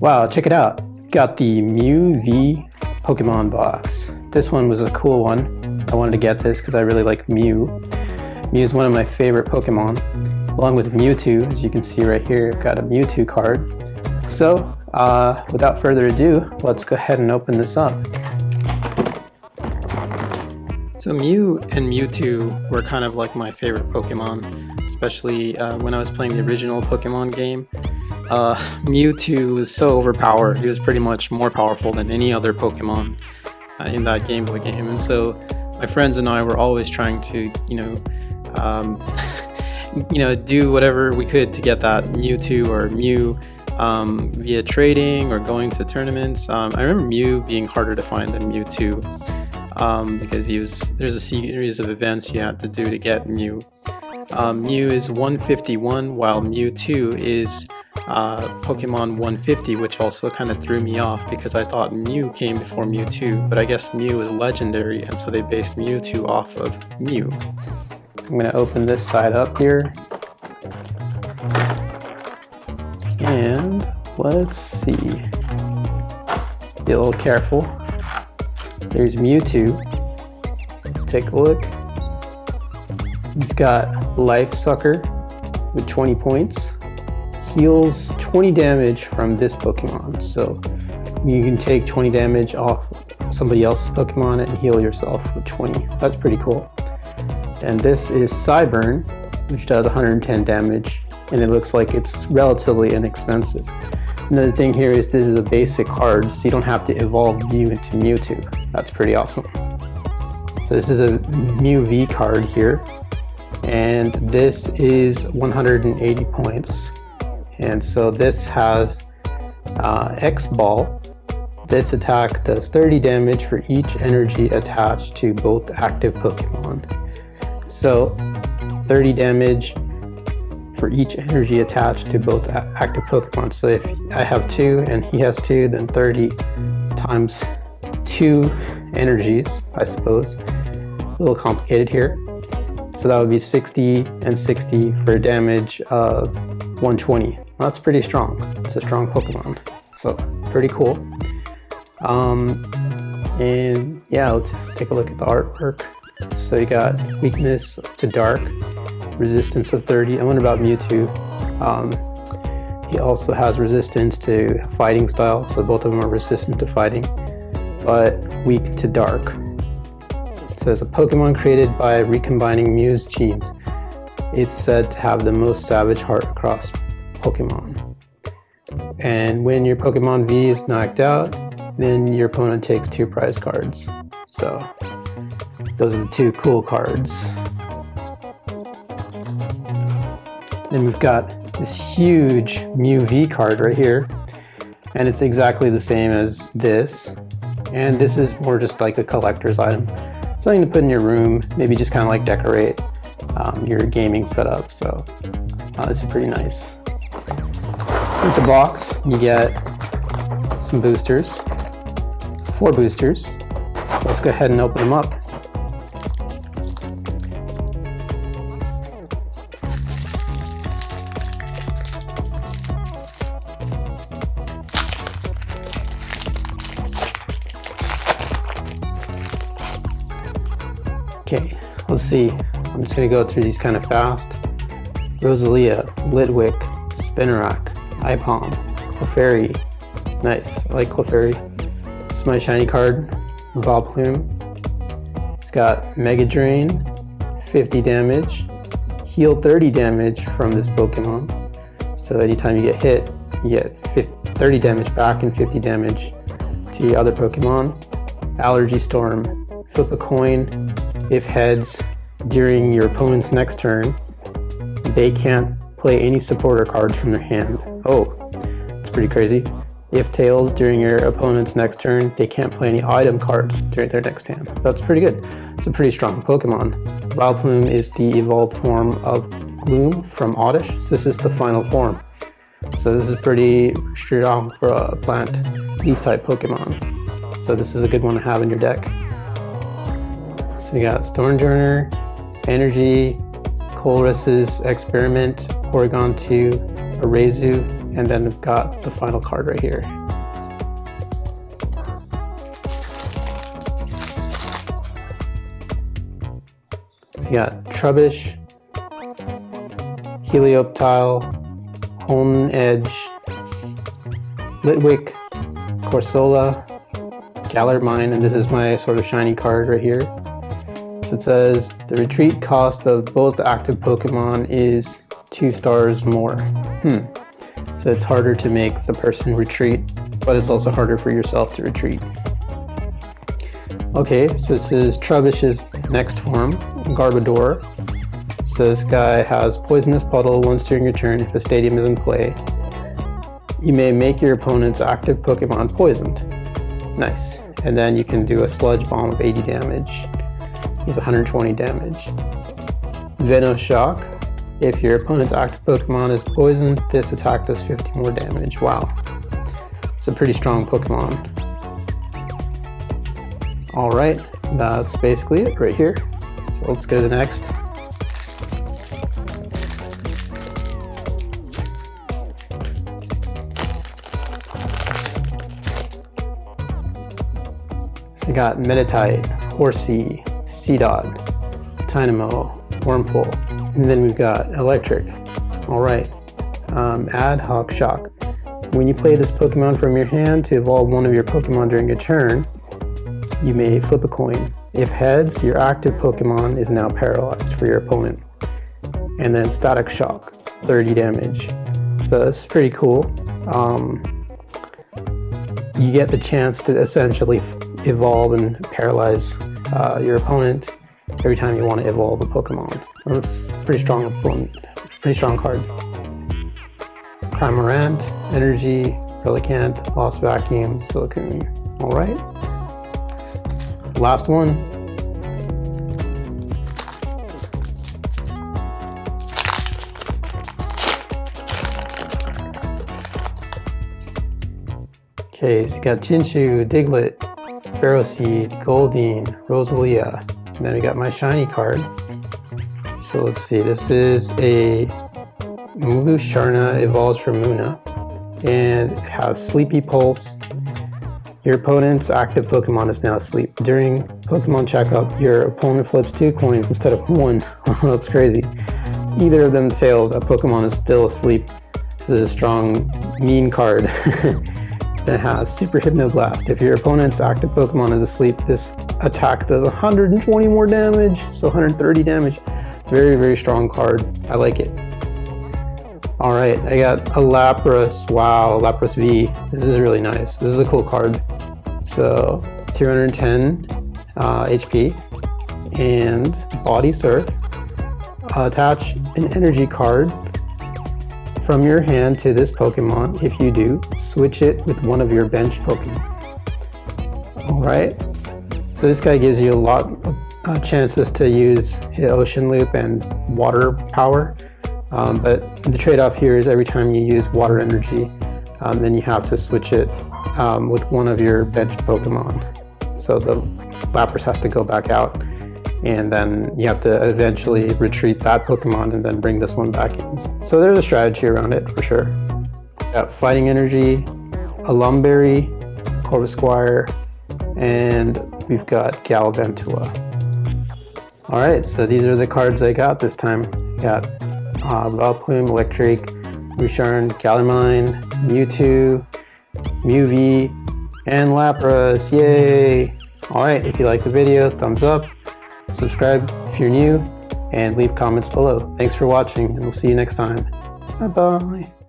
Wow, check it out. Got the Mew V Pokemon box. This one was a cool one. I wanted to get this because I really like Mew. Mew is one of my favorite Pokemon, along with Mewtwo. As you can see right here, I've got a Mewtwo card. So, without further ado, let's go ahead and open this up. So Mew and Mewtwo were kind of like my favorite Pokemon, especially when I was playing the original Pokemon game. Mewtwo was so overpowered. He was pretty much more powerful than any other Pokemon in that Game Boy game. And so my friends and I were always trying to, do whatever we could to get that Mewtwo or Mew via trading or going to tournaments. I remember Mew being harder to find than Mewtwo because there's a series of events you had to do to get Mew. Mew is 151 while Mewtwo is Pokemon 150, which also kind of threw me off because I thought Mew came before Mewtwo, but I guess Mew is legendary and so they based Mewtwo off of Mew. I'm going to open this side up here and let's see, be a little careful. There's Mewtwo. Let's take a look. He's got Life Sucker with 20 points. Heals 20 damage from this Pokemon, so you can take 20 damage off somebody else's Pokemon and heal yourself with 20. That's pretty cool. And this is Cyburn, which does 110 damage, and it looks like it's relatively inexpensive. Another thing here is this is a basic card, so you don't have to evolve Mew into Mewtwo. That's pretty awesome. So this is a Mew V card here, and this is 180 points. And so this has X-Ball. This attack does 30 damage for each energy attached to both active Pokemon. So 30 damage for each energy attached to both active Pokemon. So if I have 2 and he has 2, then 30 times 2 energies, I suppose. A little complicated here. So that would be 60 and 60 for damage of 120. Well, that's pretty strong. It's a strong Pokemon, so pretty cool. And yeah, let's just take a look at the artwork. So you got weakness to dark, resistance of 30. I wonder about Mewtwo. He also has resistance to fighting style, so both of them are resistant to fighting, but weak to dark. It says a Pokemon created by recombining Mew's genes. It's said to have the most savage heart across Pokemon. And when your Pokemon V is knocked out, then your opponent takes 2 prize cards. So those are the 2 cool cards. Then we've got this huge Mew V card right here, and it's exactly the same as this. And this is more just like a collector's item, something to put in your room, maybe just kind of like decorate your gaming setup. So this is pretty nice. With the box, you get some boosters, 4 boosters. Let's go ahead and open them up. Okay, let's see. I'm just going to go through these kind of fast. Rosalia, Litwick, Spinarak, Ipom, Clefairy. Nice, I like Clefairy. This is my shiny card, Vileplume. It's got Mega Drain, 50 damage, heal 30 damage from this Pokemon. So anytime you get hit, you get 30 damage back and 50 damage to your other Pokemon. Allergy Storm, flip a coin. If heads, during your opponent's next turn, they can't play any supporter cards from their hand. Oh, that's pretty crazy. If tails, during your opponent's next turn, they can't play any item cards during their next hand. That's pretty good. It's a pretty strong Pokemon. Vileplume is the evolved form of Gloom from Oddish. So this is the final form. So this is pretty strong for a plant leaf type Pokemon. So this is a good one to have in your deck. So we got Stormjourner, Energy, Colress's Experiment, Porygon 2, Arazu, And then we've got the final card right here. So you got Trubbish, Helioptile, Hone Edge, Litwick, Corsola, Gallarmine, and this is my sort of shiny card right here. So it says the retreat cost of both active Pokemon is 2 stars more. So it's harder to make the person retreat, but it's also harder for yourself to retreat. Okay, so this is Trubbish's next form, Garbodor. So this guy has Poisonous Puddle once during your turn if a stadium is in play. You may make your opponent's active Pokemon poisoned. Nice. And then you can do a Sludge Bomb of 80 damage with 120 damage. Venoshock. If your opponent's active Pokemon is poisoned, this attack does 50 more damage. Wow. It's a pretty strong Pokemon. Alright, that's basically it right here. So let's go to the next. So we got Meditite, Horsea, Seedot, Tynamo, Wurmple, and then we've got Electric. Alright, Ad Hoc Shock. When you play this Pokemon from your hand to evolve one of your Pokemon during a turn, you may flip a coin. If heads, your active Pokemon is now paralyzed for your opponent. And then Static Shock, 30 damage. So that's pretty cool. You get the chance to essentially evolve and paralyze your opponent every time you want to evolve a Pokemon. That's a pretty strong opponent, pretty strong card. Crimorant, Energy, Relicanth, Lost Vacuum, Silicoon. Alright. Last one. Okay, so you got Chinchou, Diglett, Ferroseed, Goldeen, Rosalia, and then we got my shiny card. So let's see, this is a Musharna evolves from Muna, and it has Sleepy Pulse. Your opponent's active Pokemon is now asleep. During Pokemon checkup, your opponent flips 2 coins instead of 1. That's crazy. Either of them fails, a Pokemon is still asleep. This is a strong, mean card. Then it has Super Hypnoblast. If your opponent's active Pokemon is asleep, this attack does 120 more damage, so 130 damage. Very, very strong card. I like it. Alright, I got a Lapras. Wow, Lapras V. This is really nice. This is a cool card. So, 210 HP and Body Surf. Attach an energy card from your hand to this Pokemon. If you do, switch it with one of your bench Pokemon. Alright, so this guy gives you a lot of chances to use Ocean Loop and Water Power. But the trade-off here is every time you use water energy, then you have to switch it with one of your benched Pokemon. So the Lapras has to go back out, and then you have to eventually retreat that Pokemon and then bring this one back in. So there's a strategy around it for sure. Got Fighting Energy, a Lumberry, Corvisquire, and we've got Galvantula. Alright, so these are the cards I got this time. Got Vileplume, Electric, Musharna, Gallarmine, Mewtwo, Mew V, and Lapras. Yay! Alright, if you like the video, thumbs up, subscribe if you're new, and leave comments below. Thanks for watching, and we'll see you next time. Bye bye.